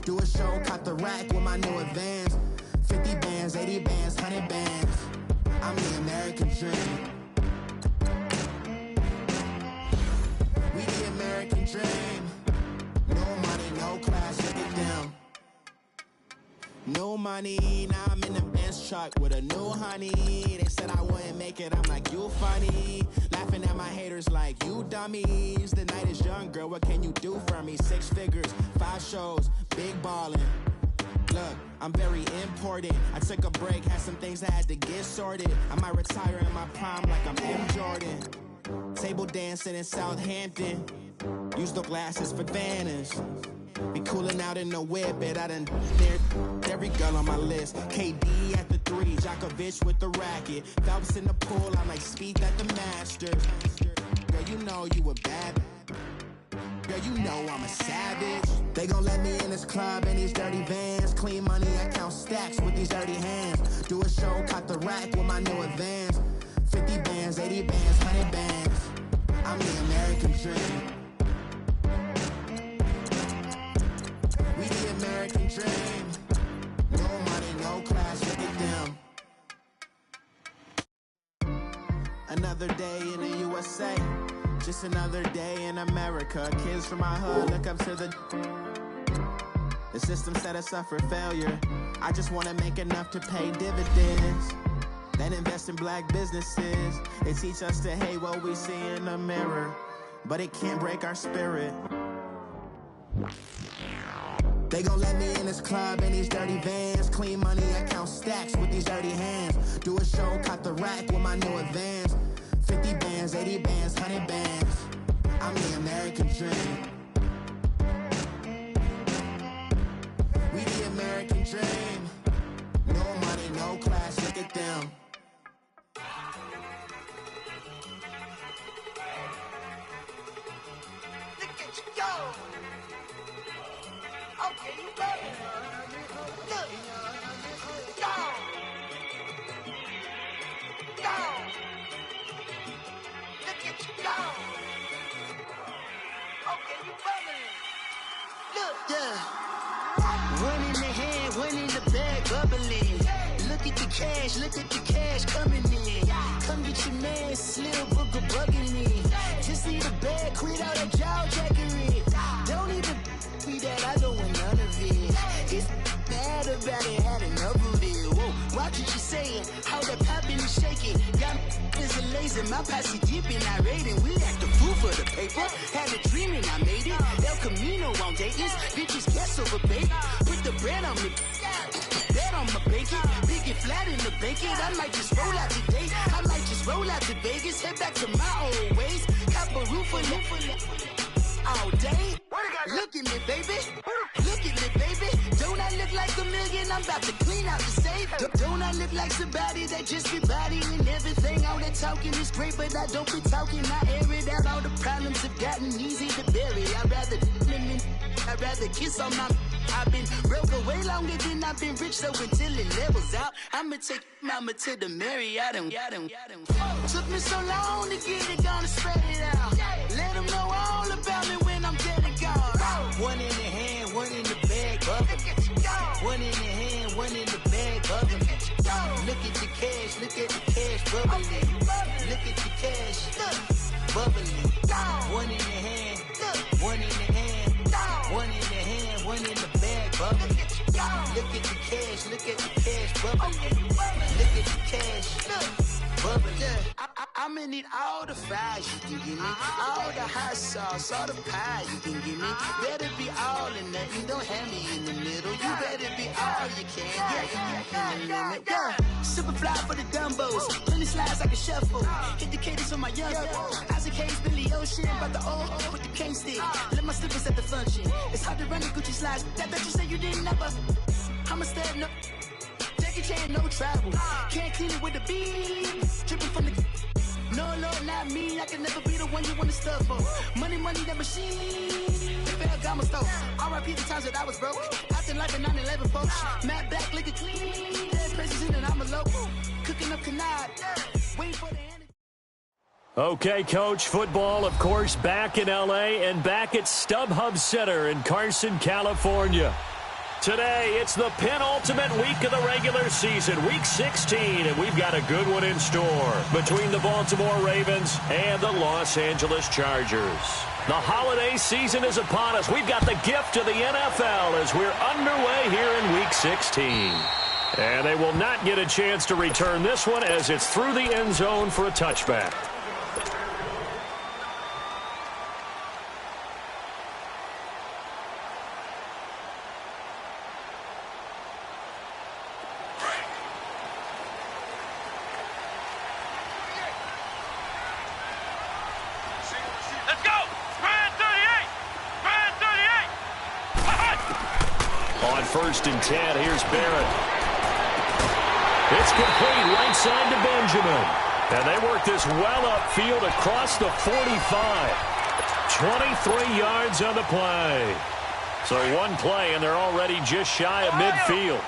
Do a show, caught the rack with my new advance. 50 bands, 80 bands, 100 bands. I'm the American dream. We the American dream. No money, no class, look at them. No money, now I'm in the Benz truck with a new honey. They said I wouldn't make it, I'm like, you funny. Laughing at my haters like, you dummies. The night is young, girl, what can you do for me? 6 figures, 5 shows, big ballin'. Look, I'm very important. I took a break, had some things I had to get sorted. I might retire in my prime like I'm M. Jordan. Table dancing in Southampton. Use the glasses for Vanish. Be cooling out in the whip, but I done dared every girl on my list. KD at the 3, Djokovic with the racket. Phelps in the pool, I'm like Speed at the Masters. Girl, you know you a bad. Girl, you know I'm a savage. They gon' let me in this club in these dirty vans. Clean money, I count stacks with these dirty hands. Do a show, caught the rack with my new advance. 50 bands, 80 bands, 100 bands. I'm the American dream. We the American dream. No money, no class, look at them. Another day in the USA. Just another day in America. Kids from my hood look up to the system set us up for failure. I just want to make enough to pay dividends. Then invest in black businesses. They teach us to hate what we see in the mirror, but it can't break our spirit. They gon' let me in this club in these dirty vans. Clean money, I count stacks with these dirty hands. Do a show, caught the rack with my new advance. 50 bands, 80 bands, 100 bands. I'm the American dream. We the American dream. No money, no class, look at them. Look at you go. Okay, you better. Look. Go. Go. Look at you go. Okay, you better. Look. Yeah. One in the hand, one in the bag, bubbling. Look at the cash coming in. Come get your man, Slim Booker bugging me. Just need a bag, quit all that jaw jackery. Don't even be that, I don't want none of it. It's bad about it, had enough of it. Whoa, watch what you saying, how that poppin' and shaking. Got me is a lazy, my posse deep and irate. And we act the fool for the paper. Had a dream and I made it. El Camino on Dayton's, bitches guess over bait. Put the bread on me. Bet on my bacon, big and flat in the bacon. I might just roll out today. I might just roll out to Vegas, head back to my old ways. Cop a roof for all day. Look at me, baby. Look at me, baby. Don't I look like a million? I'm about to clean out the safe. Don't I look like somebody that just be bodying everything? All that talking is great, but I don't be talking. I air it out. All the problems have gotten easy to bury. I'd rather kiss on my. I've been broke way longer than I've been rich, so until it levels out, I'ma take mama to the Marriott and took me so long to get it, gonna spread it out. Let them know all about me when I'm dead and gone. One in the hand, one in the bag, bubbling. One in the hand, one in the bag, bubbling. Look at the cash, bubbling. Look at the cash, bubbling. One in the hand, one in the hand, one in the hand, one in the bag, bubbling. Look at the cash, bubbling. Look at the cash, bubbling. I'ma need all the fries you can give me, all the hot sauce, all the pie you can give me. Better be all in nothing, don't have me in the middle. You better be all you can, yeah. Super fly for the dumbos, plenty slides like a shuffle. Hit the cadence on my young Isaac Hayes, Billy Ocean, about the old with the cane stick. Let my slippers at the function. It's hard to run the Gucci slides. That bet you say you didn't never. I'm a step no. Jackie Chan, no travel. Can't clean it with the beat. Dripping from the. No, Lord, not me. I can never be the one you want to stuff for. Money, that machine. The Ferragamo stove. R.I.P. the times that I was broke. Acting like a 9/11 folks. Matte back, liquor clean. Dead presents in and I'm a local. Cooking up canard. Waiting for the end. Okay, Coach, football, of course, back in L.A. and back at StubHub Center in Carson, California. Today, it's the penultimate week of the regular season, Week 16, and we've got a good one in store between the Baltimore Ravens and the Los Angeles Chargers. The holiday season is upon us. We've got the gift of the NFL as we're underway here in Week 16. And they will not get a chance to return this one as it's through the end zone for a touchback. First and 10, here's Barrett. It's complete right side to Benjamin. And they work this well upfield across the 45. 23 yards on the play. So one play, and they're already just shy of midfield.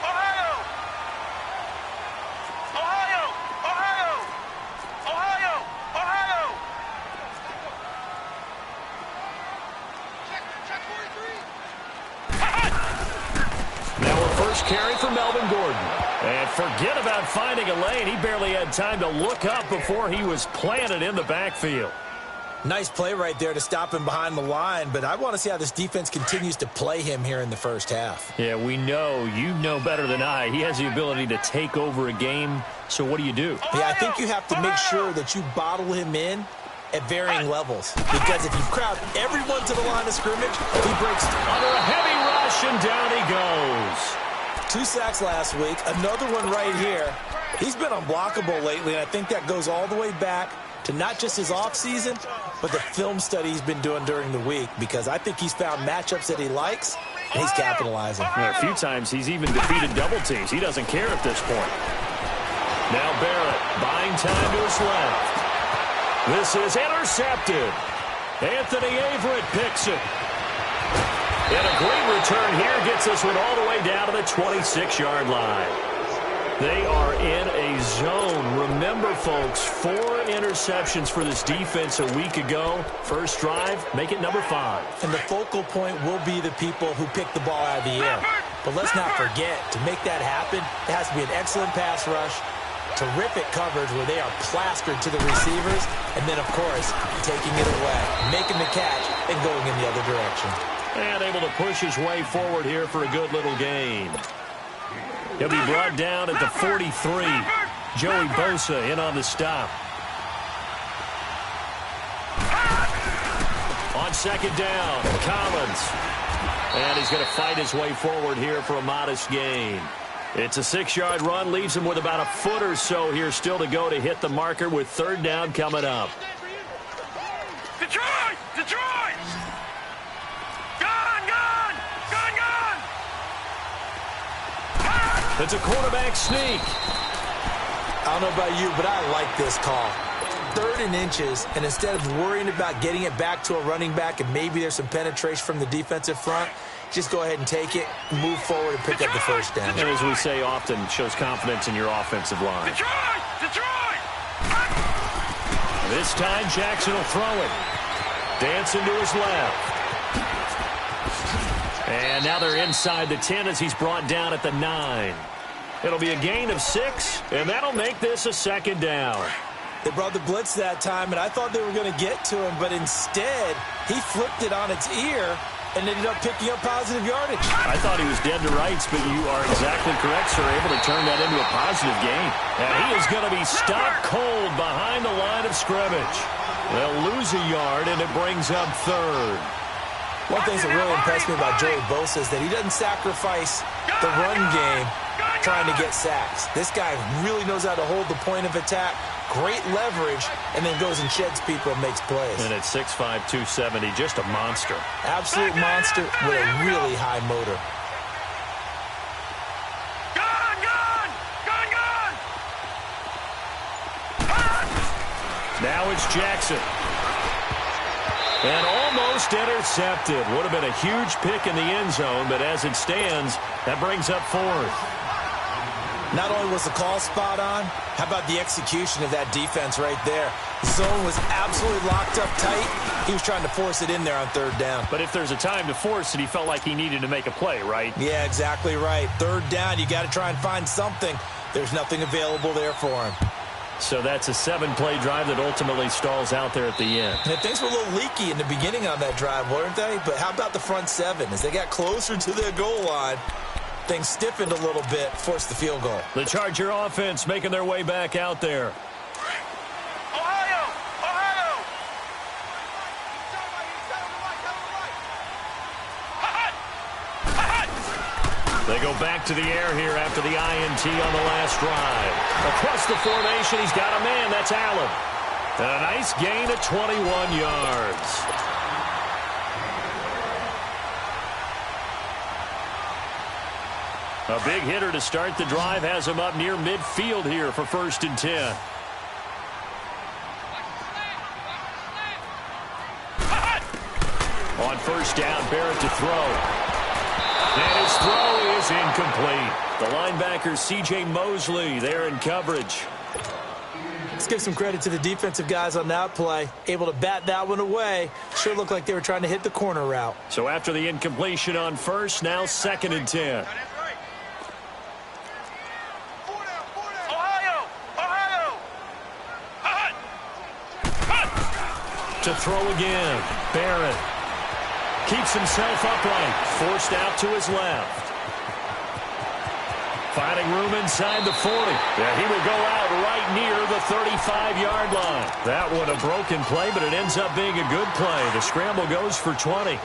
Carry for Melvin Gordon. And forget about finding a lane. He barely had time to look up before he was planted in the backfield. Nice play right there to stop him behind the line, but I want to see how this defense continues to play him here in the first half. Yeah, we know. You know better than I. He has the ability to take over a game, so what do you do? Yeah, I think you have to make sure that you bottle him in at varying levels, because if you crowd everyone to the line of scrimmage, he breaks under a heavy rush, and down he goes. 2 sacks last week, another one right here. He's been unblockable lately, and I think that goes all the way back to not just his offseason, but the film study he's been doing during the week, because I think he's found matchups that he likes, and he's capitalizing. A few times he's even defeated double teams. He doesn't care at this point. Now Barrett, buying time to his left. This is intercepted. Anthony Averett picks it. And a great return here gets us one all the way down to the 26-yard line. They are in a zone. Remember, folks, 4 interceptions for this defense a week ago. First drive, make it number 5. And the focal point will be the people who pick the ball out of the air. But let's not forget, to make that happen, it has to be an excellent pass rush, terrific coverage where they are plastered to the receivers, and then, of course, taking it away, making the catch, and going in the other direction. And able to push his way forward here for a good little gain. He'll be brought down at the 43. Joey Bosa in on the stop. On second down, Collins. And he's going to fight his way forward here for a modest gain. It's a 6-yard run, leaves him with about a foot or so here still to go to hit the marker with third down coming up. Detroit! Detroit! Gone! Gone! Gone! Gone! It's a quarterback sneak. I don't know about you, but I like this call. 3rd and inches, and instead of worrying about getting it back to a running back and maybe there's some penetration from the defensive front, just go ahead and take it, move forward, and pick up the first down. And as we say often, shows confidence in your offensive line. Detroit! Detroit! This time, Jackson will throw it. Dancing to his left. And now they're inside the 10 as he's brought down at the 9. It'll be a gain of 6, and that'll make this a second down. They brought the blitz that time, and I thought they were going to get to him, but instead, he flipped it on its ear and ended up picking up positive yardage. I thought he was dead to rights, but you are exactly correct, sir. Able to turn that into a positive gain. And he is going to be stopped cold behind the line of scrimmage. They'll lose a yard, and it brings up third. One thing that really impressed me about Joey Bosa is that he doesn't sacrifice the run game trying to get sacks. This guy really knows how to hold the point of attack, great leverage, and then goes and sheds people and makes plays. And at 6'5", 270, just a monster. Absolute monster with a really high motor. Gone! Gone! Gone! Gone! Now it's Jackson. And almost intercepted. Would have been a huge pick in the end zone, but as it stands, that brings up 4th. Not only was the call spot on, how about the execution of that defense right there? The zone was absolutely locked up tight. He was trying to force it in there on third down. But if there's a time to force it, he felt like he needed to make a play, right? Yeah, exactly right. Third down, you got to try and find something. There's nothing available there for him. So that's a 7-play drive that ultimately stalls out there at the end. And things were a little leaky in the beginning on that drive, weren't they? But how about the front seven? As they got closer to their goal line, things stiffened a little bit, forced the field goal. The Charger offense making their way back out there. They go back to the air here after the INT on the last drive. Across the formation, he's got a man. That's Allen. And a nice gain of 21 yards. A big hitter to start the drive has him up near midfield here for 1st and 10. On 1st down, Barrett to throw. And his throw is incomplete. The linebacker, C.J. Mosley, there in coverage. Let's give some credit to the defensive guys on that play. Able to bat that one away. Sure looked like they were trying to hit the corner route. So after the incompletion on 1st, now 2nd and 10. To throw again. Barrett keeps himself upright. Forced out to his left. Finding room inside the 40. Yeah, he will go out right near the 35-yard line. That one a broken play, but it ends up being a good play. The scramble goes for 20.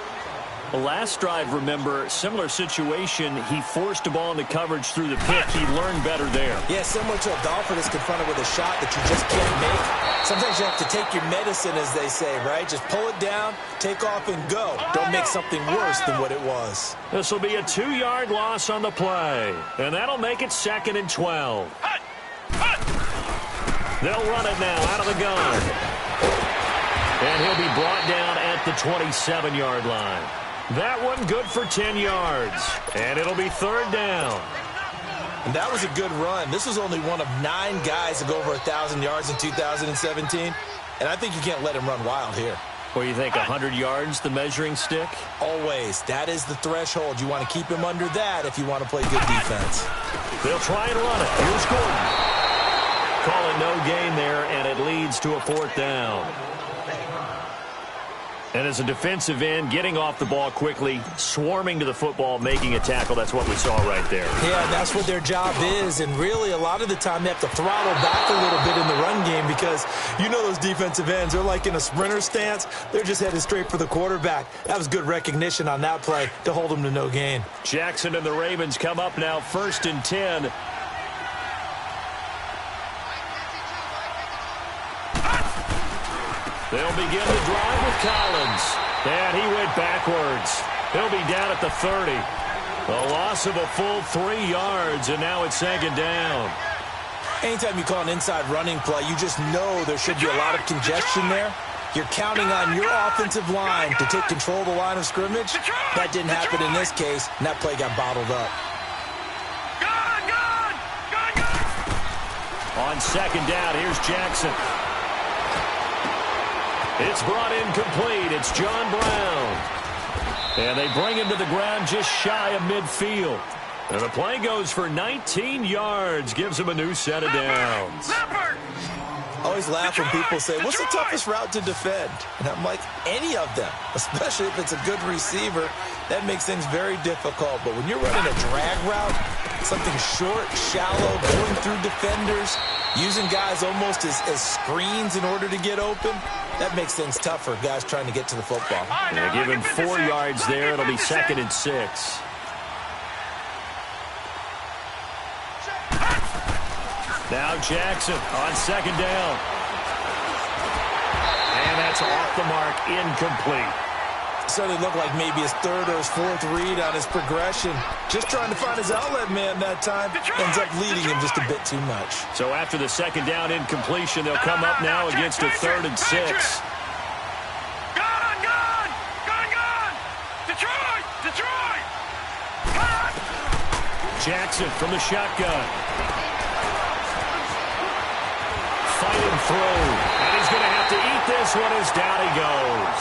The last drive, remember, similar situation. He forced a ball into coverage through the pick. He learned better there. Yeah, similar to a golfer that's confronted with a shot that you just can't make. Sometimes you have to take your medicine, as they say, right? Just pull it down, take off, and go. Don't make something worse than what it was. This will be a 2-yard loss on the play, and that'll make it 2nd and 12. They'll run it now out of the gun. And he'll be brought down at the 27-yard line. That one good for 10 yards. And it'll be 3rd down. And that was a good run. This was only one of 9 guys to go over 1,000 yards in 2017. And I think you can't let him run wild here. Or you think 100 yards, the measuring stick? Always. That is the threshold. You want to keep him under that if you want to play good defense. They'll try and run it. Here's Gordon. Call it no gain there, and it leads to a 4th down. And as a defensive end, getting off the ball quickly, swarming to the football, making a tackle, that's what we saw right there. Yeah, that's what their job is. And really, a lot of the time, they have to throttle back a little bit in the run game because you know those defensive ends, they're like in a sprinter stance. They're just headed straight for the quarterback. That was good recognition on that play to hold them to no gain. Jackson and the Ravens come up now 1st and 10. They'll begin the drive with Collins. And he went backwards. He'll be down at the 30. A loss of a full 3 yards, and now it's 2nd down. Anytime you call an inside running play, you just know there should be a lot of congestion there. You're counting on your offensive line to take control of the line of scrimmage. That didn't happen in this case, and that play got bottled up. On 2nd down, here's Jackson. It's brought in complete. It's John Brown. And they bring him to the ground just shy of midfield. And the play goes for 19 yards. Gives him a new set of downs. I always laugh when people say, what's the toughest route to defend? And I'm like, any of them, especially if it's a good receiver. That makes things very difficult. But when you're running a drag route, something short, shallow, going through defenders, using guys almost as screens in order to get open, that makes things tough for guys trying to get to the football. Yeah, give him 4 yards there. It'll be 2nd and 6. Now Jackson on 2nd down. And that's off the mark, incomplete. Certainly looked like maybe his 3rd or his 4th read on his progression. Just trying to find his outlet man that time. Ends up leading him just a bit too much. So after the 2nd down incompletion, they'll come up now against a 3rd and 6. Jackson from the shotgun. Fighting through. And he's going to have to eat this one as down he goes.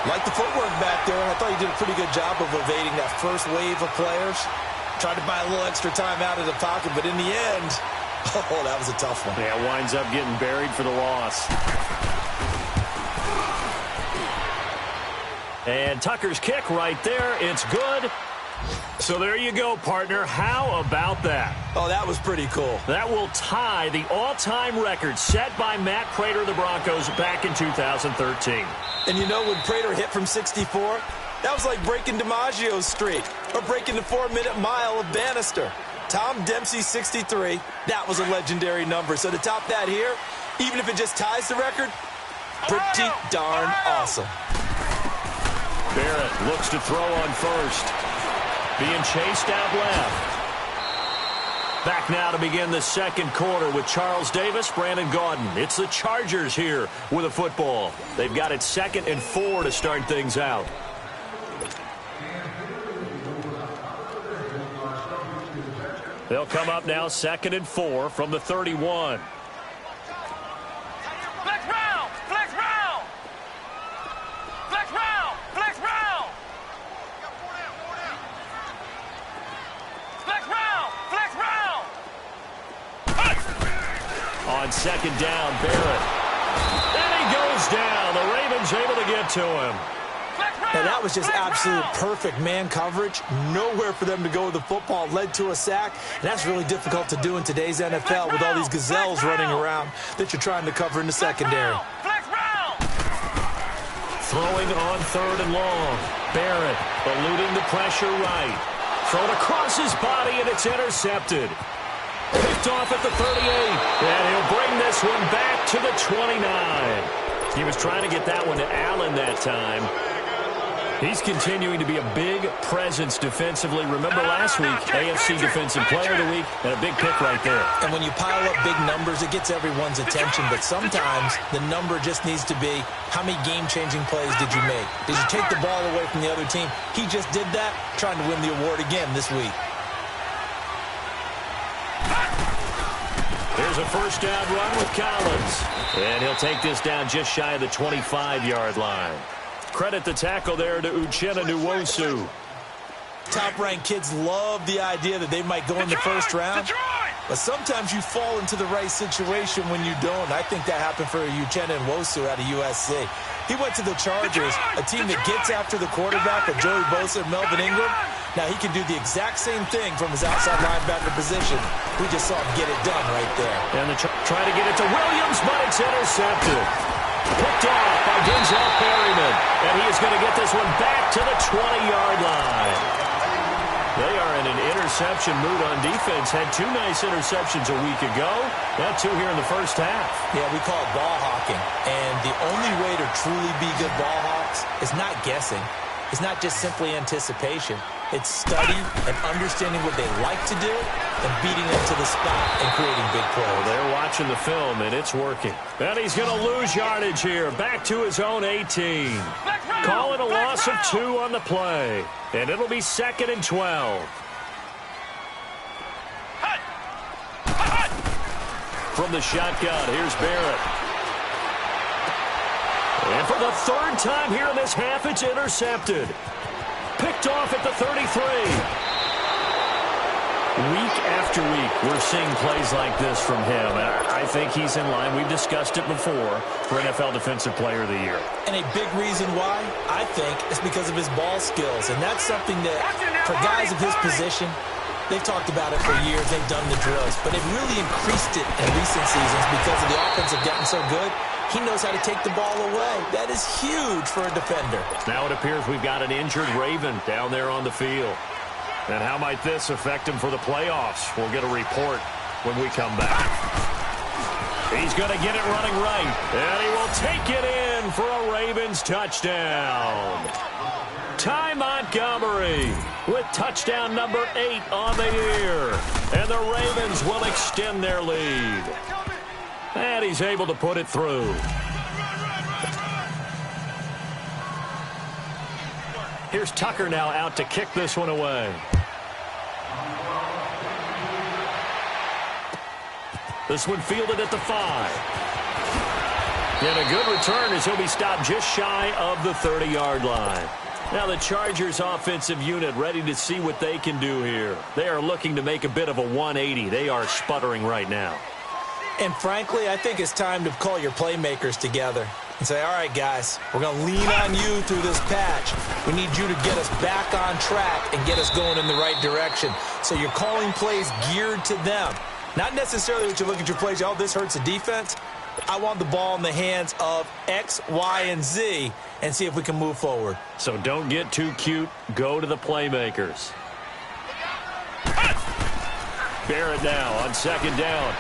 Like the footwork back there. I thought he did a pretty good job of evading that first wave of players. Tried to buy a little extra time out of the pocket, but in the end, oh, that was a tough one. Yeah, winds up getting buried for the loss. And Tucker's kick right there. It's good. So there you go, partner. How about that? Oh, that was pretty cool. That will tie the all-time record set by Matt Prater of the Broncos back in 2013. And you know, when Prater hit from 64, that was like breaking DiMaggio's streak or breaking the 4-minute mile of Bannister. Tom Dempsey's 63, that was a legendary number. So to top that here, even if it just ties the record, pretty darn awesome. Barrett looks to throw on first. Being chased out left. Back now to begin the second quarter with Charles Davis, Brandon Gaudin. It's the Chargers here with a football. They've got it 2nd and 4 to start things out. They'll come up now 2nd and 4 from the 31. Flex round! Flex round! Flex round! Flex round! Flex round! Flex round! On 2nd down, Barrett. And he goes down. The Ravens able to get to him. Now, that was just absolute perfect man coverage. Nowhere for them to go with the football. Led to a sack. And that's really difficult to do in today's NFL with all these gazelles running around that you're trying to cover in the secondary. Throwing on 3rd and long. Barrett eluding the pressure right. Thrown across his body, and it's intercepted. Picked off at the 38. And he'll bring this one back to the 29. He was trying to get that one to Allen that time. He's continuing to be a big presence defensively. Remember last week, AFC Defensive Player of the Week, and a big pick right there. And when you pile up big numbers, it gets everyone's attention. But sometimes the number just needs to be, how many game-changing plays did you make? Did you take the ball away from the other team? He just did that, trying to win the award again this week. Here's a first down run with Collins. And he'll take this down just shy of the 25-yard line. Credit the tackle there to Uchenna Nwosu. Top-ranked kids love the idea that they might go in the first round. But sometimes you fall into the right situation when you don't. I think that happened for Uchenna Nwosu out of USC. He went to the Chargers, a team that gets after the quarterback of Joey Bosa and Melvin Ingram. Now he can do the exact same thing from his outside linebacker position. We just saw him get it done right there. And they try to get it to Williams, but it's intercepted. Picked off by Denzel Perryman. And he is going to get this one back to the 20-yard line. They are in an interception mood on defense. Had 2 nice interceptions a week ago. Got 2 here in the first half. Yeah, we call it ball hawking. And the only way to truly be good ball hawks is not guessing. It's not just simply anticipation. It's study and understanding what they like to do and beating them to the spot and creating big plays. Well, they're watching the film, and it's working. And he's going to lose yardage here. Back to his own 18. Calling a loss of 2 on the play. And it'll be 2nd and 12. From the shotgun, here's Barrett. And for the 3rd time here in this half, it's intercepted. Picked off at the 33. Week after week, we're seeing plays like this from him. And I think he's in line. We've discussed it before for NFL Defensive Player of the Year. And a big reason why, I think, is because of his ball skills. And that's something that, for guys of his position, they've talked about it for years. They've done the drills. But they've really increased it in recent seasons because of the offense have gotten so good. He knows how to take the ball away. That is huge for a defender. Now it appears we've got an injured Raven down there on the field. And how might this affect him for the playoffs? We'll get a report when we come back. He's going to get it running right. And he will take it in for a Ravens touchdown. Ty Montgomery with touchdown number 8 on the year. And the Ravens will extend their lead. And he's able to put it through. Here's Tucker now out to kick this one away. This one fielded at the 5. And a good return as he'll be stopped just shy of the 30-yard line. Now the Chargers offensive unit ready to see what they can do here. They are looking to make a bit of a 180. They are sputtering right now. And frankly, I think it's time to call your playmakers together and say, all right, guys, we're going to lean on you through this patch. We need you to get us back on track and get us going in the right direction. So you're calling plays geared to them. Not necessarily that you look at your plays, oh, this hurts the defense. I want the ball in the hands of X, Y, and Z and see if we can move forward. So don't get too cute. Go to the playmakers. Barrett now on second down.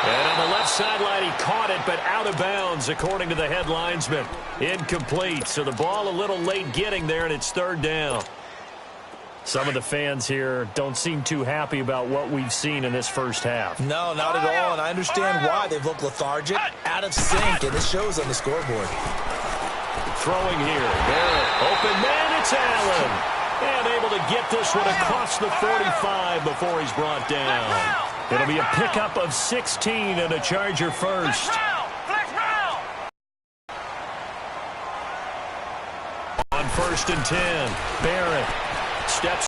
And on the left sideline, he caught it, but out of bounds, according to the head linesman. Incomplete. So the ball a little late getting there, and it's third down. Some of the fans here don't seem too happy about what we've seen in this first half. No, not at all, and I understand why. They've looked lethargic, out of sync, and it shows on the scoreboard. Throwing here. Barrett. Open man, it's Allen. And able to get this one across the 45 before he's brought down. It'll be a pickup of 16 and a Charger first. On 1st and 10, Barrett steps